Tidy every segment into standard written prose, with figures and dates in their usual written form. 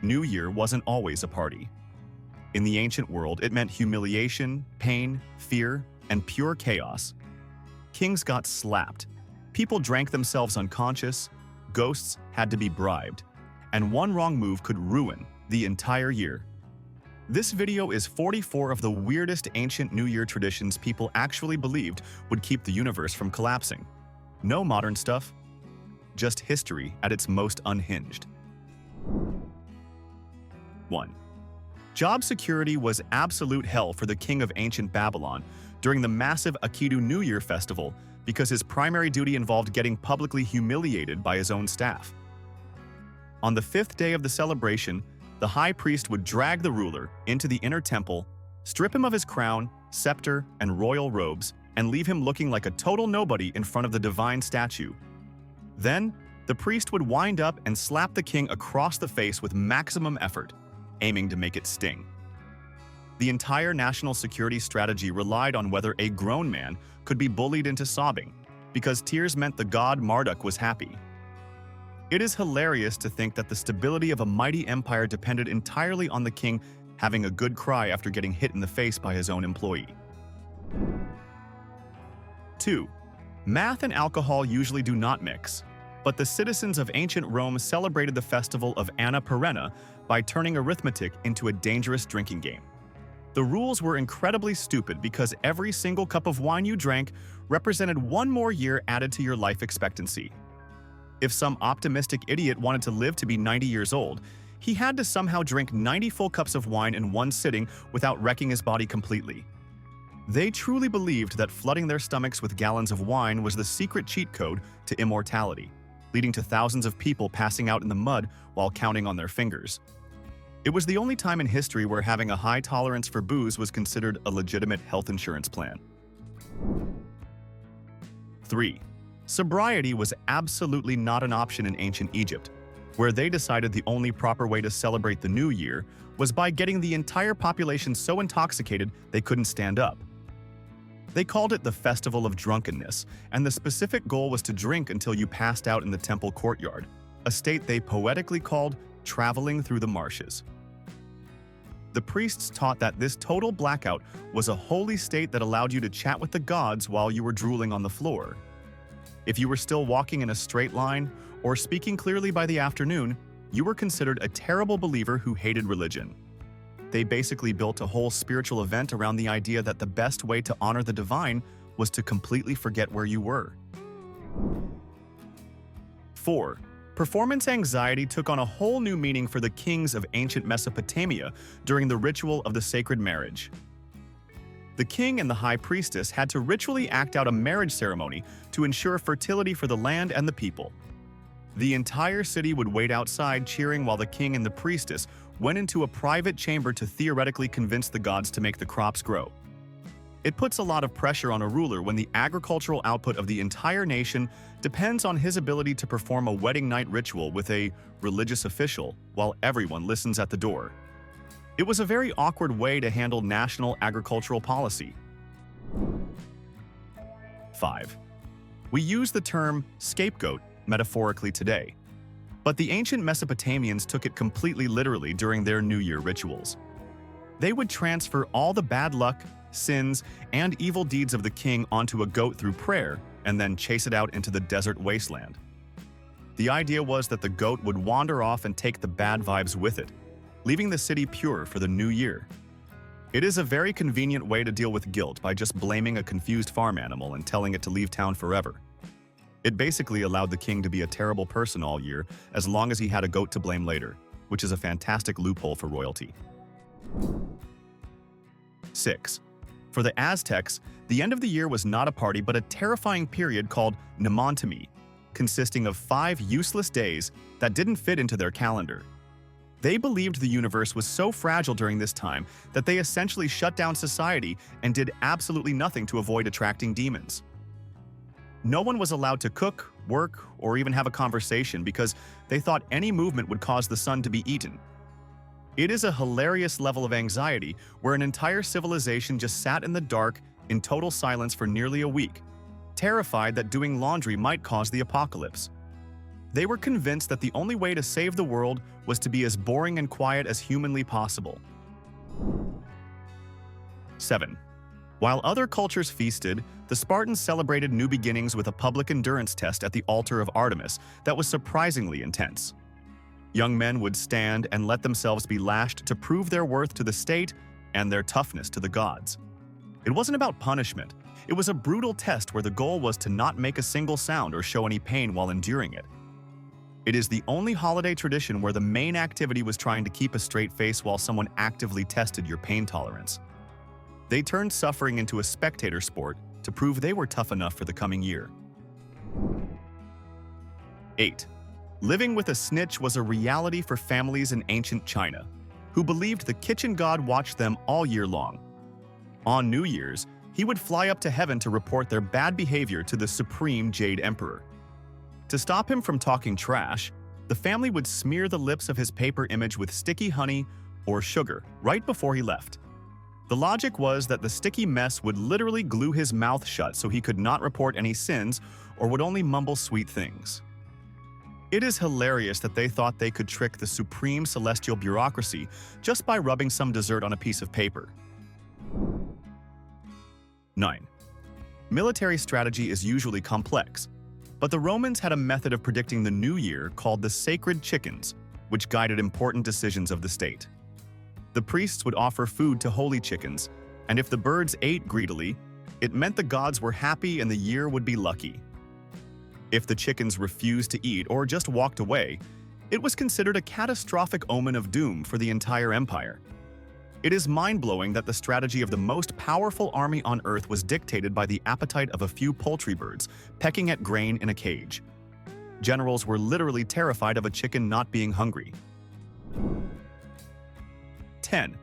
New Year wasn't always a party. In the ancient world, it meant humiliation, pain, fear, and pure chaos. Kings got slapped, people drank themselves unconscious, ghosts had to be bribed, and one wrong move could ruin the entire year. This video is 44 of the weirdest ancient New Year traditions people actually believed would keep the universe from collapsing. No modern stuff, just history at its most unhinged. 1. Job security was absolute hell for the king of ancient Babylon during the massive Akitu New Year festival because his primary duty involved getting publicly humiliated by his own staff. On the 5th day of the celebration, the high priest would drag the ruler into the inner temple, strip him of his crown, scepter, and royal robes, and leave him looking like a total nobody in front of the divine statue. Then, the priest would wind up and slap the king across the face with maximum effort, aiming to make it sting. The entire national security strategy relied on whether a grown man could be bullied into sobbing, because tears meant the god Marduk was happy. It is hilarious to think that the stability of a mighty empire depended entirely on the king having a good cry after getting hit in the face by his own employee. 2. Math and alcohol usually do not mix, but the citizens of ancient Rome celebrated the festival of Anna Perenna by turning arithmetic into a dangerous drinking game. The rules were incredibly stupid because every single cup of wine you drank represented one more year added to your life expectancy. If some optimistic idiot wanted to live to be 90 years old, he had to somehow drink 90 full cups of wine in one sitting without wrecking his body completely. They truly believed that flooding their stomachs with gallons of wine was the secret cheat code to immortality, leading to thousands of people passing out in the mud while counting on their fingers. It was the only time in history where having a high tolerance for booze was considered a legitimate health insurance plan. 3. Sobriety was absolutely not an option in ancient Egypt, where they decided the only proper way to celebrate the new year was by getting the entire population so intoxicated they couldn't stand up. They called it the Festival of Drunkenness, and the specific goal was to drink until you passed out in the temple courtyard, a state they poetically called traveling through the marshes. The priests taught that this total blackout was a holy state that allowed you to chat with the gods while you were drooling on the floor. If you were still walking in a straight line or speaking clearly by the afternoon, you were considered a terrible believer who hated religion. They basically built a whole spiritual event around the idea that the best way to honor the divine was to completely forget where you were. 4. Performance anxiety took on a whole new meaning for the kings of ancient Mesopotamia during the ritual of the sacred marriage. The king and the high priestess had to ritually act out a marriage ceremony to ensure fertility for the land and the people. The entire city would wait outside cheering while the king and the priestess went into a private chamber to theoretically convince the gods to make the crops grow. It puts a lot of pressure on a ruler when the agricultural output of the entire nation depends on his ability to perform a wedding night ritual with a religious official while everyone listens at the door. It was a very awkward way to handle national agricultural policy. 5. We use the term scapegoat metaphorically today, but the ancient Mesopotamians took it completely literally during their New Year rituals. They would transfer all the bad luck, sins, and evil deeds of the king onto a goat through prayer and then chase it out into the desert wasteland. The idea was that the goat would wander off and take the bad vibes with it, leaving the city pure for the new year. It is a very convenient way to deal with guilt by just blaming a confused farm animal and telling it to leave town forever. It basically allowed the king to be a terrible person all year as long as he had a goat to blame later, which is a fantastic loophole for royalty. 6. For the Aztecs, the end of the year was not a party but a terrifying period called Nemontemi, consisting of 5 useless days that didn't fit into their calendar. They believed the universe was so fragile during this time that they essentially shut down society and did absolutely nothing to avoid attracting demons. No one was allowed to cook, work, or even have a conversation because they thought any movement would cause the sun to be eaten. It is a hilarious level of anxiety where an entire civilization just sat in the dark in total silence for nearly a week, terrified that doing laundry might cause the apocalypse. They were convinced that the only way to save the world was to be as boring and quiet as humanly possible. 7. While other cultures feasted, the Spartans celebrated new beginnings with a public endurance test at the altar of Artemis that was surprisingly intense. Young men would stand and let themselves be lashed to prove their worth to the state and their toughness to the gods. It wasn't about punishment. It was a brutal test where the goal was to not make a single sound or show any pain while enduring it. It is the only holiday tradition where the main activity was trying to keep a straight face while someone actively tested your pain tolerance. They turned suffering into a spectator sport to prove they were tough enough for the coming year. 8. Living with a snitch was a reality for families in ancient China, who believed the kitchen god watched them all year long. On New Year's, he would fly up to heaven to report their bad behavior to the supreme Jade Emperor. To stop him from talking trash, the family would smear the lips of his paper image with sticky honey or sugar right before he left. The logic was that the sticky mess would literally glue his mouth shut so he could not report any sins or would only mumble sweet things. It is hilarious that they thought they could trick the supreme celestial bureaucracy just by rubbing some dessert on a piece of paper. 9. Military strategy is usually complex, but the Romans had a method of predicting the new year called the sacred chickens, which guided important decisions of the state. The priests would offer food to holy chickens, and if the birds ate greedily, it meant the gods were happy and the year would be lucky. If the chickens refused to eat or just walked away, it was considered a catastrophic omen of doom for the entire empire. It is mind-blowing that the strategy of the most powerful army on Earth was dictated by the appetite of a few poultry birds pecking at grain in a cage. Generals were literally terrified of a chicken not being hungry. 10.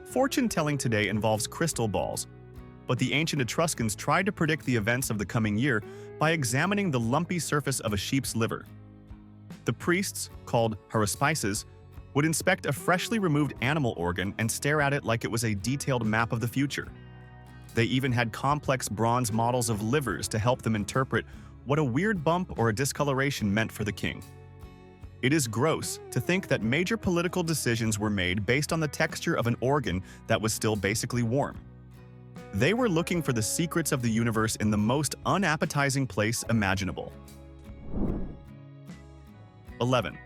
Fortune-telling today involves crystal balls, but the ancient Etruscans tried to predict the events of the coming year by examining the lumpy surface of a sheep's liver. The priests, called haruspices, would inspect a freshly removed animal organ and stare at it like it was a detailed map of the future. They even had complex bronze models of livers to help them interpret what a weird bump or a discoloration meant for the king. It is gross to think that major political decisions were made based on the texture of an organ that was still basically warm. They were looking for the secrets of the universe in the most unappetizing place imaginable. 11.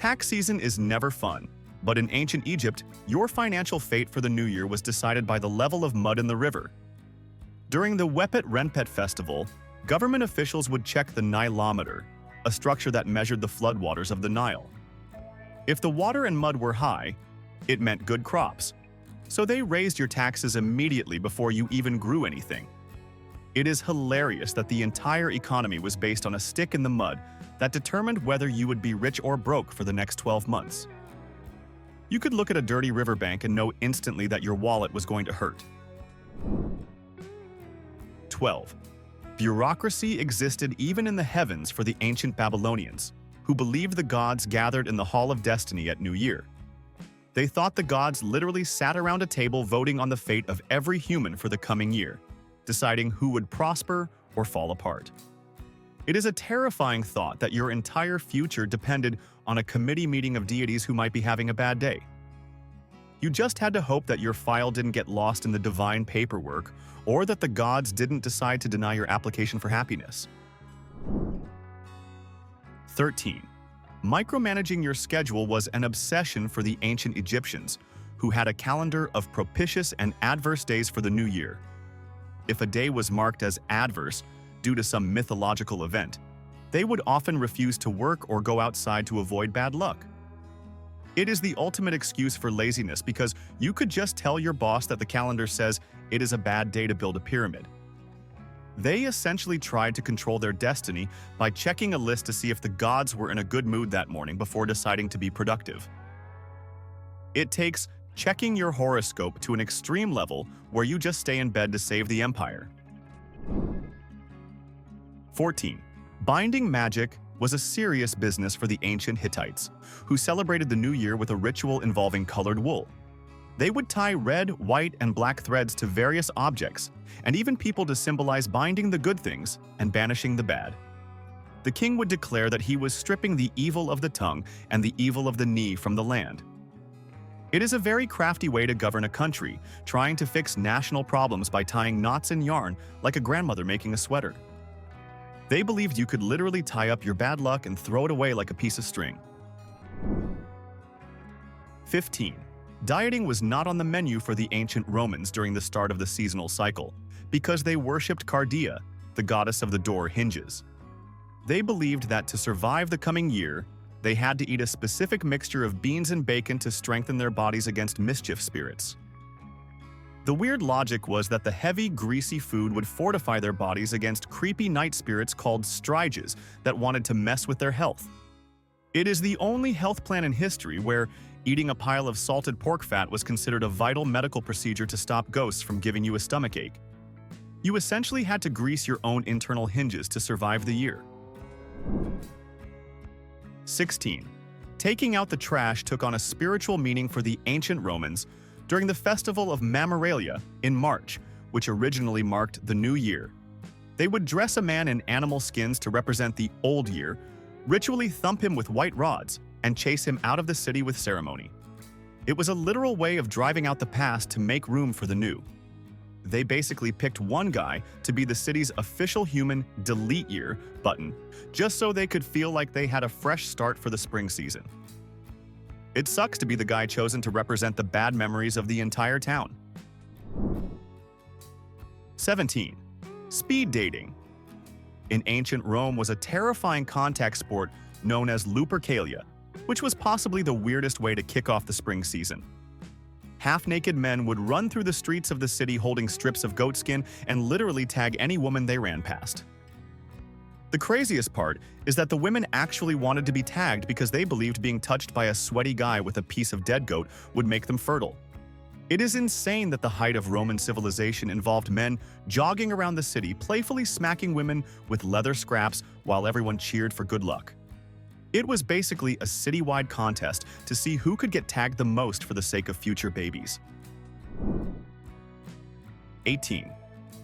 Tax season is never fun, but in ancient Egypt, your financial fate for the new year was decided by the level of mud in the river. During the Wepet Renpet festival, government officials would check the Nilometer, a structure that measured the floodwaters of the Nile. If the water and mud were high, it meant good crops, so they raised your taxes immediately before you even grew anything. It is hilarious that the entire economy was based on a stick in the mud that determined whether you would be rich or broke for the next 12 months. You could look at a dirty riverbank and know instantly that your wallet was going to hurt. 12. Bureaucracy existed even in the heavens for the ancient Babylonians, who believed the gods gathered in the Hall of Destiny at New Year. They thought the gods literally sat around a table voting on the fate of every human for the coming year, deciding who would prosper or fall apart. It is a terrifying thought that your entire future depended on a committee meeting of deities who might be having a bad day. You just had to hope that your file didn't get lost in the divine paperwork or that the gods didn't decide to deny your application for happiness. 13. Micromanaging your schedule was an obsession for the ancient Egyptians, who had a calendar of propitious and adverse days for the new year. If a day was marked as adverse due to some mythological event, they would often refuse to work or go outside to avoid bad luck. It is the ultimate excuse for laziness because you could just tell your boss that the calendar says it is a bad day to build a pyramid. They essentially tried to control their destiny by checking a list to see if the gods were in a good mood that morning before deciding to be productive. It takes checking your horoscope to an extreme level where you just stay in bed to save the empire. 14. Binding magic was a serious business for the ancient Hittites, who celebrated the new year with a ritual involving colored wool. They would tie red, white, and black threads to various objects, and even people to symbolize binding the good things and banishing the bad. the king would declare that he was stripping the evil of the tongue and the evil of the knee from the land. It is a very crafty way to govern a country, trying to fix national problems by tying knots in yarn like a grandmother making a sweater. They believed you could literally tie up your bad luck and throw it away like a piece of string. 15. Dieting was not on the menu for the ancient Romans during the start of the seasonal cycle, because they worshipped Cardia, the goddess of the door hinges. They believed that to survive the coming year, they had to eat a specific mixture of beans and bacon to strengthen their bodies against mischief spirits. The weird logic was that the heavy, greasy food would fortify their bodies against creepy night spirits called striges that wanted to mess with their health. It is the only health plan in history where eating a pile of salted pork fat was considered a vital medical procedure to stop ghosts from giving you a stomachache. You essentially had to grease your own internal hinges to survive the year. 16. Taking out the trash took on a spiritual meaning for the ancient Romans during the festival of Mamaralia in March, which originally marked the new year. They would dress a man in animal skins to represent the old year, ritually thump him with white rods, and chase him out of the city with ceremony. It was a literal way of driving out the past to make room for the new. They basically picked one guy to be the city's official human delete year button, just so they could feel like they had a fresh start for the spring season. It sucks to be the guy chosen to represent the bad memories of the entire town. 17. Speed dating. In ancient Rome was a terrifying contact sport known as Lupercalia, which was possibly the weirdest way to kick off the spring season. Half-naked men would run through the streets of the city holding strips of goatskin and literally tag any woman they ran past. The craziest part is that the women actually wanted to be tagged because they believed being touched by a sweaty guy with a piece of dead goat would make them fertile. It is insane that the height of Roman civilization involved men jogging around the city playfully smacking women with leather scraps while everyone cheered for good luck. It was basically a citywide contest to see who could get tagged the most for the sake of future babies. 18.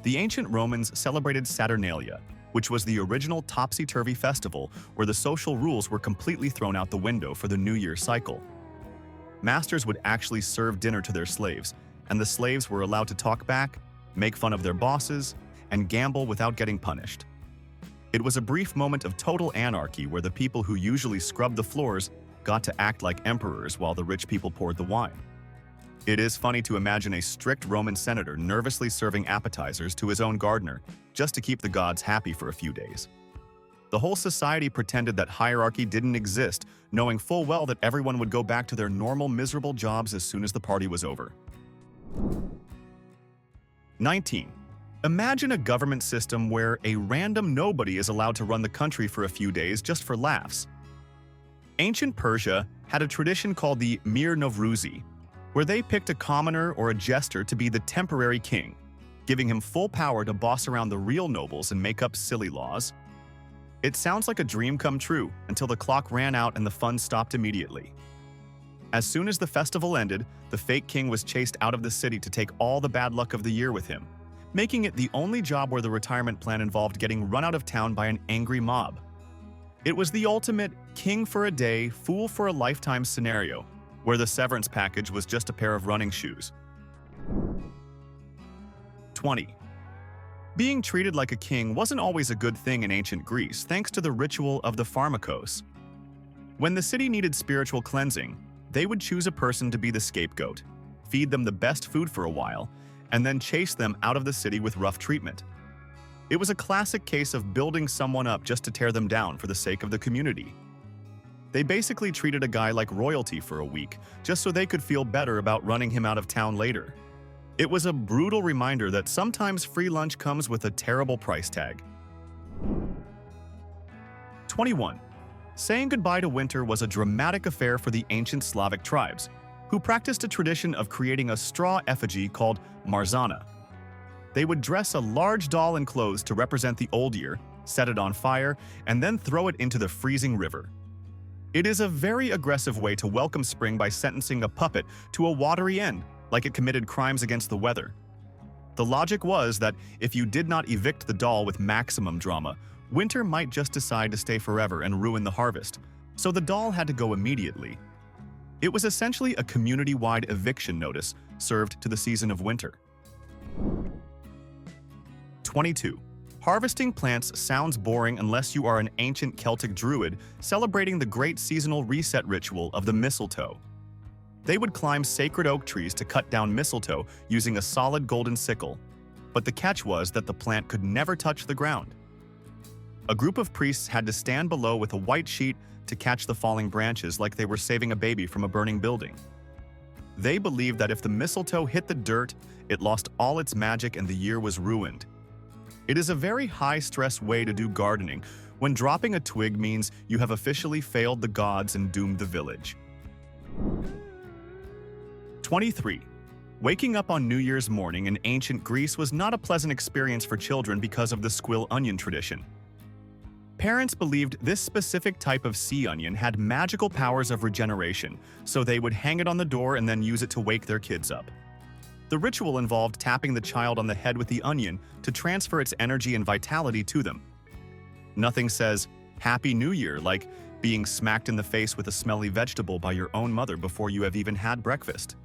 The ancient Romans celebrated Saturnalia, which was the original Topsy-turvy festival where the social rules were completely thrown out the window for the New Year cycle. Masters would actually serve dinner to their slaves, and the slaves were allowed to talk back, make fun of their bosses, and gamble without getting punished. It was a brief moment of total anarchy where the people who usually scrubbed the floors got to act like emperors while the rich people poured the wine. It is funny to imagine a strict Roman senator nervously serving appetizers to his own gardener just to keep the gods happy for a few days. The whole society pretended that hierarchy didn't exist, knowing full well that everyone would go back to their normal miserable jobs as soon as the party was over. 19. Imagine a government system where a random nobody is allowed to run the country for a few days just for laughs. Ancient Persia had a tradition called the Mir Novruzi, where they picked a commoner or a jester to be the temporary king, giving him full power to boss around the real nobles and make up silly laws. It sounds like a dream come true until the clock ran out and the fun stopped immediately. As soon as the festival ended, the fake king was chased out of the city to take all the bad luck of the year with him, making it the only job where the retirement plan involved getting run out of town by an angry mob. It was the ultimate king for a day, fool for a lifetime scenario, where the severance package was just a pair of running shoes. 20. Being treated like a king wasn't always a good thing in ancient Greece thanks to the ritual of the pharmakos. When the city needed spiritual cleansing, they would choose a person to be the scapegoat, feed them the best food for a while, and then chase them out of the city with rough treatment. It was a classic case of building someone up just to tear them down for the sake of the community. They basically treated a guy like royalty for a week, just so they could feel better about running him out of town later. It was a brutal reminder that sometimes free lunch comes with a terrible price tag. 21. Saying goodbye to winter was a dramatic affair for the ancient Slavic tribes, who practiced a tradition of creating a straw effigy called marzana. They would dress a large doll in clothes to represent the old year, set it on fire, and then throw it into the freezing river. It is a very aggressive way to welcome spring by sentencing a puppet to a watery end, like it committed crimes against the weather. The logic was that if you did not evict the doll with maximum drama, Winter might just decide to stay forever and ruin the harvest, so the doll had to go immediately. It was essentially a community-wide eviction notice served to the season of winter. 22. Harvesting plants sounds boring unless you are an ancient Celtic druid celebrating the great seasonal reset ritual of the mistletoe. They would climb sacred oak trees to cut down mistletoe using a solid golden sickle, but the catch was that the plant could never touch the ground. A group of priests had to stand below with a white sheet to catch the falling branches like they were saving a baby from a burning building. They believed that if the mistletoe hit the dirt, it lost all its magic and the year was ruined. It is a very high-stress way to do gardening, when dropping a twig means you have officially failed the gods and doomed the village. 23. Waking up on New Year's morning in ancient Greece was not a pleasant experience for children because of the squill onion tradition. Parents believed this specific type of sea onion had magical powers of regeneration, so they would hang it on the door and then use it to wake their kids up. The ritual involved tapping the child on the head with the onion to transfer its energy and vitality to them. Nothing says, "Happy New Year," like being smacked in the face with a smelly vegetable by your own mother before you have even had breakfast.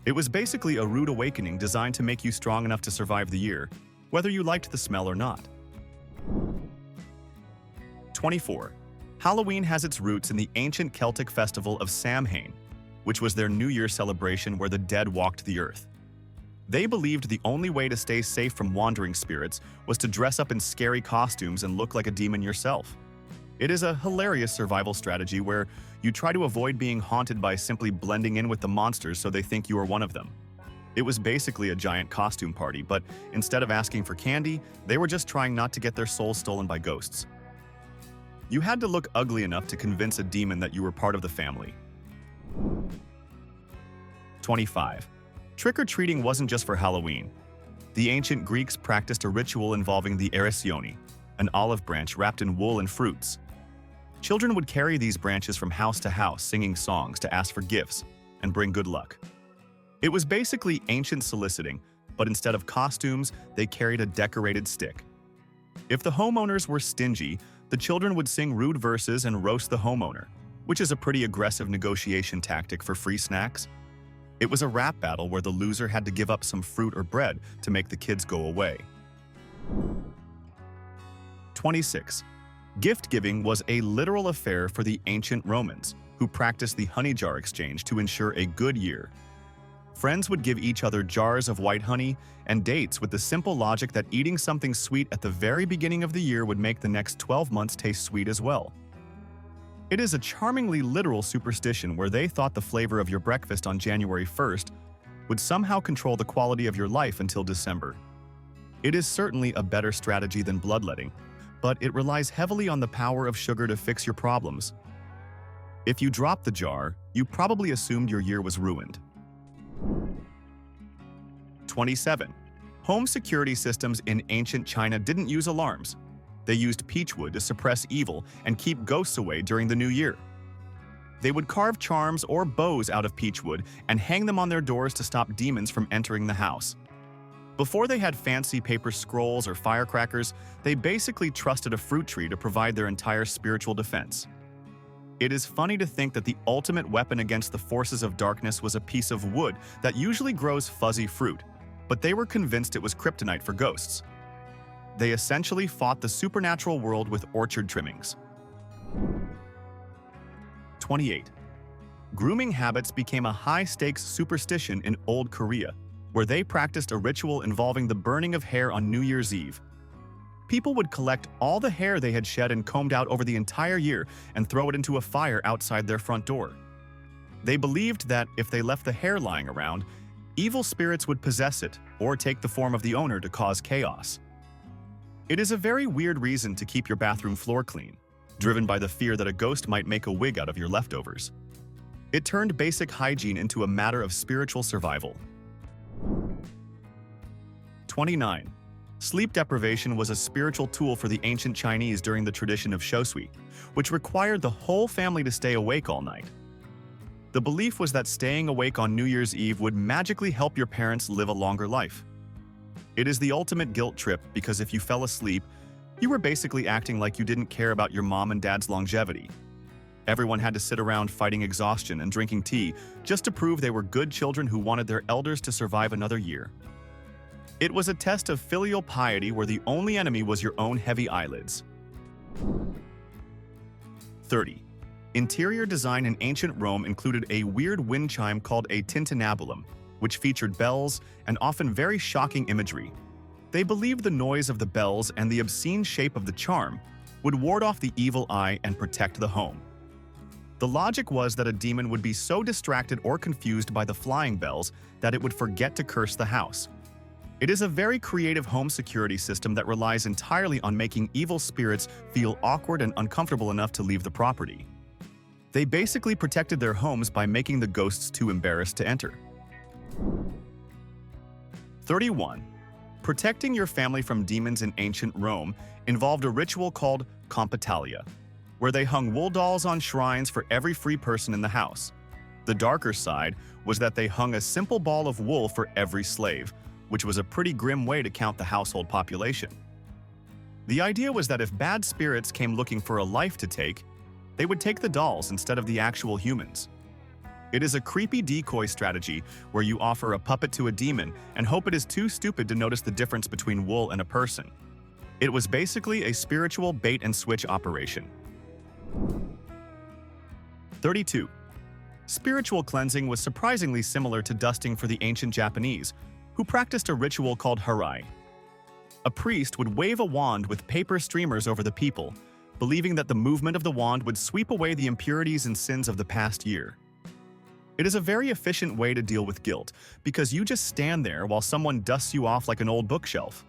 It was basically a rude awakening designed to make you strong enough to survive the year, whether you liked the smell or not. 24. Halloween has its roots in the ancient Celtic festival of Samhain, which was their New Year celebration where the dead walked the earth. They believed the only way to stay safe from wandering spirits was to dress up in scary costumes and look like a demon yourself. It is a hilarious survival strategy where you try to avoid being haunted by simply blending in with the monsters so they think you are one of them. It was basically a giant costume party, but instead of asking for candy, they were just trying not to get their souls stolen by ghosts. You had to look ugly enough to convince a demon that you were part of the family. 25. Trick-or-treating wasn't just for Halloween. The ancient Greeks practiced a ritual involving the erisioni, an olive branch wrapped in wool and fruits. Children would carry these branches from house to house singing songs to ask for gifts and bring good luck. It was basically ancient soliciting, but instead of costumes, they carried a decorated stick. If the homeowners were stingy, the children would sing rude verses and roast the homeowner, which is a pretty aggressive negotiation tactic for free snacks. It was a rap battle where the loser had to give up some fruit or bread to make the kids go away. 26. Gift-giving was a literal affair for the ancient Romans, who practiced the honey jar exchange to ensure a good year. Friends would give each other jars of white honey and dates with the simple logic that eating something sweet at the very beginning of the year would make the next 12 months taste sweet as well. It is a charmingly literal superstition where they thought the flavor of your breakfast on January 1st would somehow control the quality of your life until December. It is certainly a better strategy than bloodletting, but it relies heavily on the power of sugar to fix your problems. If you dropped the jar, you probably assumed your year was ruined. 27. Home security systems in ancient China didn't use alarms. They used peachwood to suppress evil and keep ghosts away during the new year. They would carve charms or bows out of peachwood and hang them on their doors to stop demons from entering the house. Before they had fancy paper scrolls or firecrackers, they basically trusted a fruit tree to provide their entire spiritual defense. It is funny to think that the ultimate weapon against the forces of darkness was a piece of wood that usually grows fuzzy fruit, but they were convinced it was kryptonite for ghosts. They essentially fought the supernatural world with orchard trimmings. 28. Grooming habits became a high-stakes superstition in Old Korea, where they practiced a ritual involving the burning of hair on New Year's Eve. People would collect all the hair they had shed and combed out over the entire year and throw it into a fire outside their front door. They believed that if they left the hair lying around, evil spirits would possess it or take the form of the owner to cause chaos. It is a very weird reason to keep your bathroom floor clean, driven by the fear that a ghost might make a wig out of your leftovers. It turned basic hygiene into a matter of spiritual survival. 29. Sleep deprivation was a spiritual tool for the ancient Chinese during the tradition of shosui, which required the whole family to stay awake all night. The belief was that staying awake on New Year's Eve would magically help your parents live a longer life. It is the ultimate guilt trip because if you fell asleep, You were basically acting like you didn't care about your mom and dad's longevity. Everyone had to sit around fighting exhaustion and drinking tea just to prove they were good children who wanted their elders to survive another year. It was a test of filial piety where the only enemy was your own heavy eyelids. 30. Interior design in ancient Rome included a weird wind chime called a tintinnabulum, which featured bells and often very shocking imagery. They believed the noise of the bells and the obscene shape of the charm would ward off the evil eye and protect the home. The logic was that a demon would be so distracted or confused by the flying bells that it would forget to curse the house. It is a very creative home security system that relies entirely on making evil spirits feel awkward and uncomfortable enough to leave the property. They basically protected their homes by making the ghosts too embarrassed to enter. 31. Protecting your family from demons in ancient Rome involved a ritual called Compitalia, where they hung wool dolls on shrines for every free person in the house. The darker side was that they hung a simple ball of wool for every slave, which was a pretty grim way to count the household population. The idea was that if bad spirits came looking for a life to take, they would take the dolls instead of the actual humans. It is a creepy decoy strategy where you offer a puppet to a demon and hope it is too stupid to notice the difference between wool and a person. It was basically a spiritual bait-and-switch operation. 32. Spiritual cleansing was surprisingly similar to dusting for the ancient Japanese, who practiced a ritual called harai. A priest would wave a wand with paper streamers over the people, believing that the movement of the wand would sweep away the impurities and sins of the past year. It is a very efficient way to deal with guilt, because you just stand there while someone dusts you off like an old bookshelf.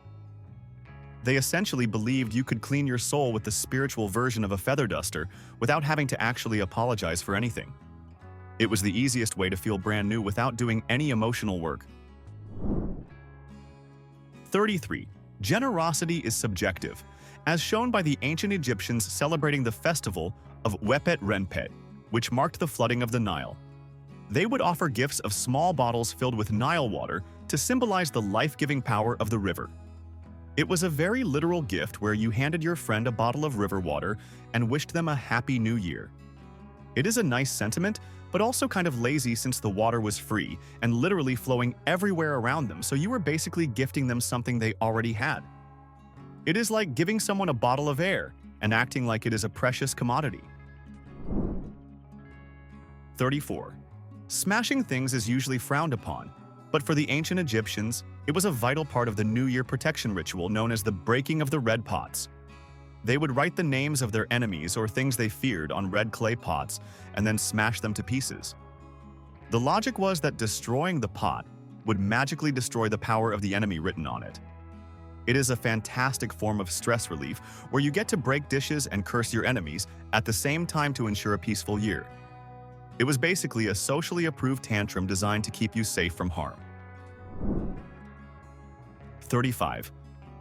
They essentially believed you could clean your soul with the spiritual version of a feather duster without having to actually apologize for anything. It was the easiest way to feel brand new without doing any emotional work. 33. Generosity is subjective, as shown by the ancient Egyptians celebrating the festival of Wepet Renpet, which marked the flooding of the Nile. They would offer gifts of small bottles filled with Nile water to symbolize the life-giving power of the river. It was a very literal gift where you handed your friend a bottle of river water and wished them a happy new year. It is a nice sentiment, but also kind of lazy since the water was free and literally flowing everywhere around them, so you were basically gifting them something they already had. It is like giving someone a bottle of air and acting like it is a precious commodity. 34. Smashing things is usually frowned upon, but for the ancient Egyptians, it was a vital part of the New Year protection ritual known as the breaking of the red pots. They would write the names of their enemies or things they feared on red clay pots and then smash them to pieces. The logic was that destroying the pot would magically destroy the power of the enemy written on it. It is a fantastic form of stress relief where you get to break dishes and curse your enemies at the same time to ensure a peaceful year. It was basically a socially approved tantrum designed to keep you safe from harm. 35.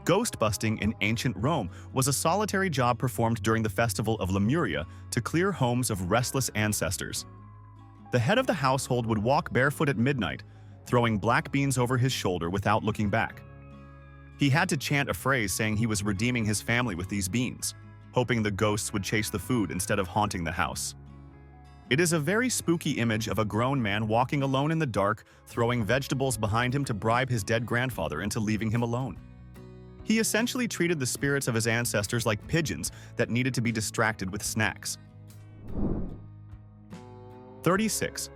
Ghostbusting in ancient Rome was a solitary job performed during the festival of Lemuria to clear homes of restless ancestors. The head of the household would walk barefoot at midnight, throwing black beans over his shoulder without looking back. He had to chant a phrase saying he was redeeming his family with these beans, hoping the ghosts would chase the food instead of haunting the house. It is a very spooky image of a grown man walking alone in the dark, throwing vegetables behind him to bribe his dead grandfather into leaving him alone. He essentially treated the spirits of his ancestors like pigeons that needed to be distracted with snacks. 36.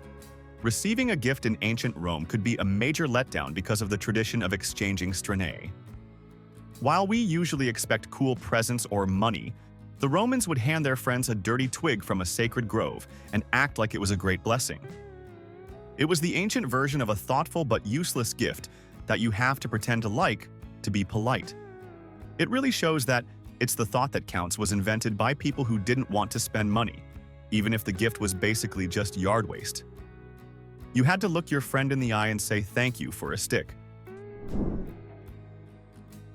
Receiving a gift in ancient Rome could be a major letdown because of the tradition of exchanging stranae. While we usually expect cool presents or money, the Romans would hand their friends a dirty twig from a sacred grove and act like it was a great blessing. It was the ancient version of a thoughtful but useless gift that you have to pretend to like to be polite. It really shows that "it's the thought that counts" was invented by people who didn't want to spend money, even if the gift was basically just yard waste. You had to look your friend in the eye and say thank you for a stick.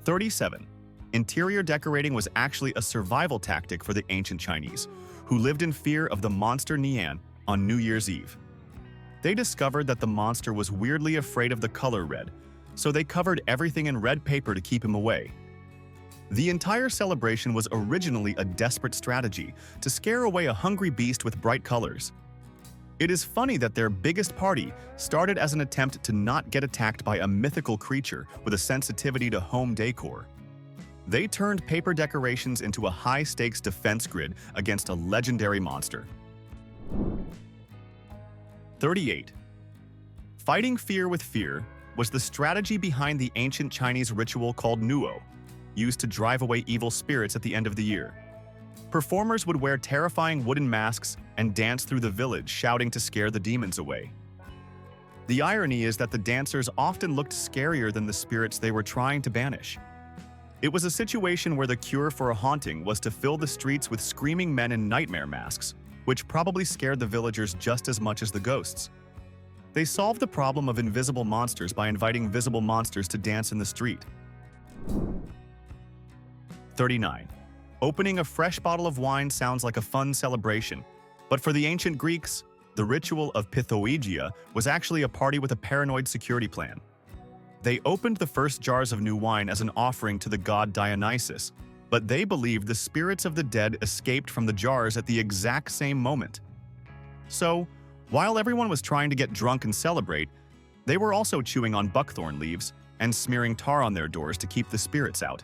37. Interior decorating was actually a survival tactic for the ancient Chinese, who lived in fear of the monster Nian on New Year's Eve. They discovered that the monster was weirdly afraid of the color red, so they covered everything in red paper to keep him away. The entire celebration was originally a desperate strategy to scare away a hungry beast with bright colors. It is funny that their biggest party started as an attempt to not get attacked by a mythical creature with a sensitivity to home decor. They turned paper decorations into a high-stakes defense grid against a legendary monster. 38. Fighting fear with fear was the strategy behind the ancient Chinese ritual called nuo, used to drive away evil spirits at the end of the year. Performers would wear terrifying wooden masks and dance through the village, shouting to scare the demons away. The irony is that the dancers often looked scarier than the spirits they were trying to banish. It was a situation where the cure for a haunting was to fill the streets with screaming men in nightmare masks, which probably scared the villagers just as much as the ghosts. They solved the problem of invisible monsters by inviting visible monsters to dance in the street. 39. Opening a fresh bottle of wine sounds like a fun celebration, but for the ancient Greeks, the ritual of pythoegia was actually a party with a paranoid security plan. They opened the first jars of new wine as an offering to the god Dionysus, but they believed the spirits of the dead escaped from the jars at the exact same moment. So, while everyone was trying to get drunk and celebrate, they were also chewing on buckthorn leaves and smearing tar on their doors to keep the spirits out.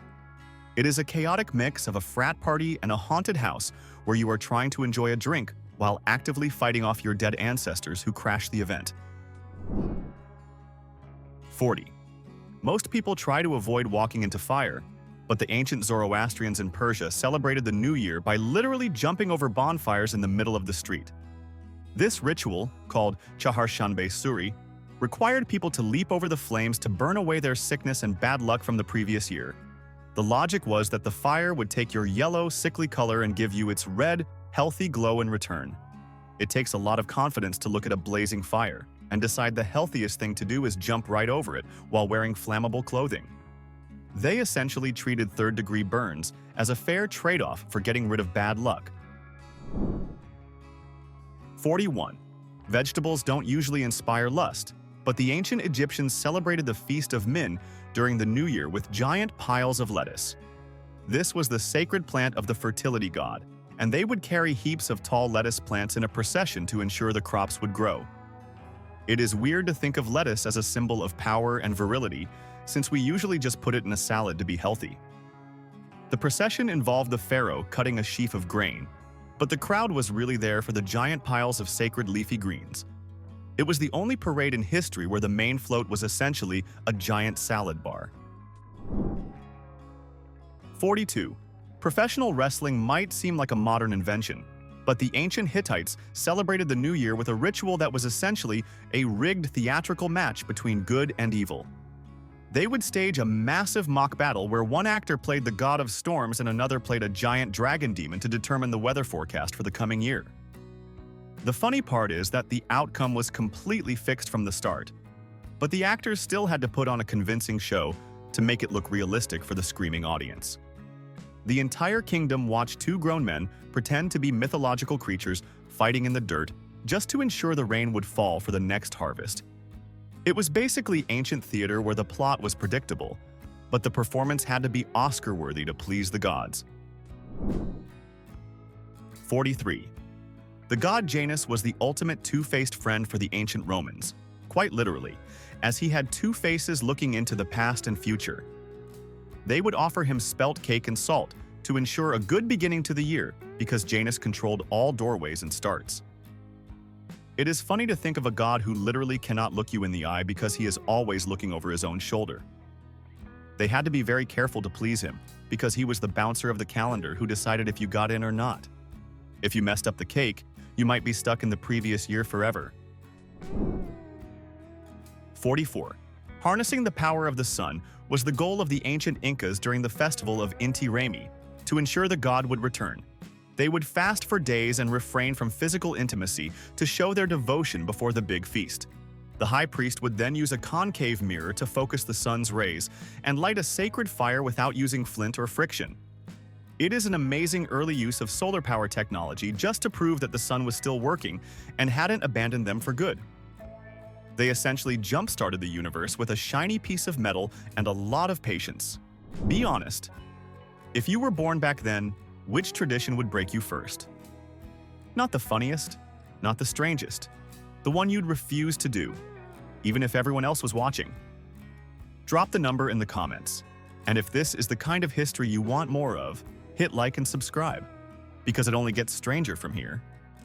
It is a chaotic mix of a frat party and a haunted house where you are trying to enjoy a drink while actively fighting off your dead ancestors who crashed the event. 40. Most people try to avoid walking into fire, but the ancient Zoroastrians in Persia celebrated the New Year by literally jumping over bonfires in the middle of the street. This ritual, called Chaharshanbe Suri, required people to leap over the flames to burn away their sickness and bad luck from the previous year. The logic was that the fire would take your yellow, sickly color and give you its red, healthy glow in return. It takes a lot of confidence to look at a blazing fire and decide the healthiest thing to do is jump right over it while wearing flammable clothing. They essentially treated third-degree burns as a fair trade-off for getting rid of bad luck. 41. Vegetables don't usually inspire lust, but the ancient Egyptians celebrated the Feast of Min during the New Year with giant piles of lettuce. This was the sacred plant of the fertility god, and they would carry heaps of tall lettuce plants in a procession to ensure the crops would grow. It is weird to think of lettuce as a symbol of power and virility, since we usually just put it in a salad to be healthy. The procession involved the pharaoh cutting a sheaf of grain, but the crowd was really there for the giant piles of sacred leafy greens. It was the only parade in history where the main float was essentially a giant salad bar. 42. Professional wrestling might seem like a modern invention, but the ancient Hittites celebrated the New Year with a ritual that was essentially a rigged theatrical match between good and evil. They would stage a massive mock battle where one actor played the god of storms and another played a giant dragon demon to determine the weather forecast for the coming year. The funny part is that the outcome was completely fixed from the start, but the actors still had to put on a convincing show to make it look realistic for the screaming audience. The entire kingdom watched two grown men pretend to be mythological creatures fighting in the dirt just to ensure the rain would fall for the next harvest. It was basically ancient theater where the plot was predictable, but the performance had to be Oscar-worthy to please the gods. 43. The god Janus was the ultimate two-faced friend for the ancient Romans, quite literally, as he had two faces looking into the past and future. They would offer him spelt cake and salt to ensure a good beginning to the year because Janus controlled all doorways and starts. It is funny to think of a god who literally cannot look you in the eye because he is always looking over his own shoulder. They had to be very careful to please him because he was the bouncer of the calendar who decided if you got in or not. If you messed up the cake, you might be stuck in the previous year forever. 44. Harnessing the power of the sun was the goal of the ancient Incas during the festival of Inti Raymi to ensure the god would return. They would fast for days and refrain from physical intimacy to show their devotion before the big feast. The high priest would then use a concave mirror to focus the sun's rays and light a sacred fire without using flint or friction. It is an amazing early use of solar power technology just to prove that the sun was still working and hadn't abandoned them for good. They essentially jump-started the universe with a shiny piece of metal and a lot of patience. Be honest, If you were born back then, which tradition would break you first? Not the funniest, not the strangest, the one you'd refuse to do, even if everyone else was watching. Drop the number in the comments. And if this is the kind of history you want more of, hit like and subscribe, because it only gets stranger from here.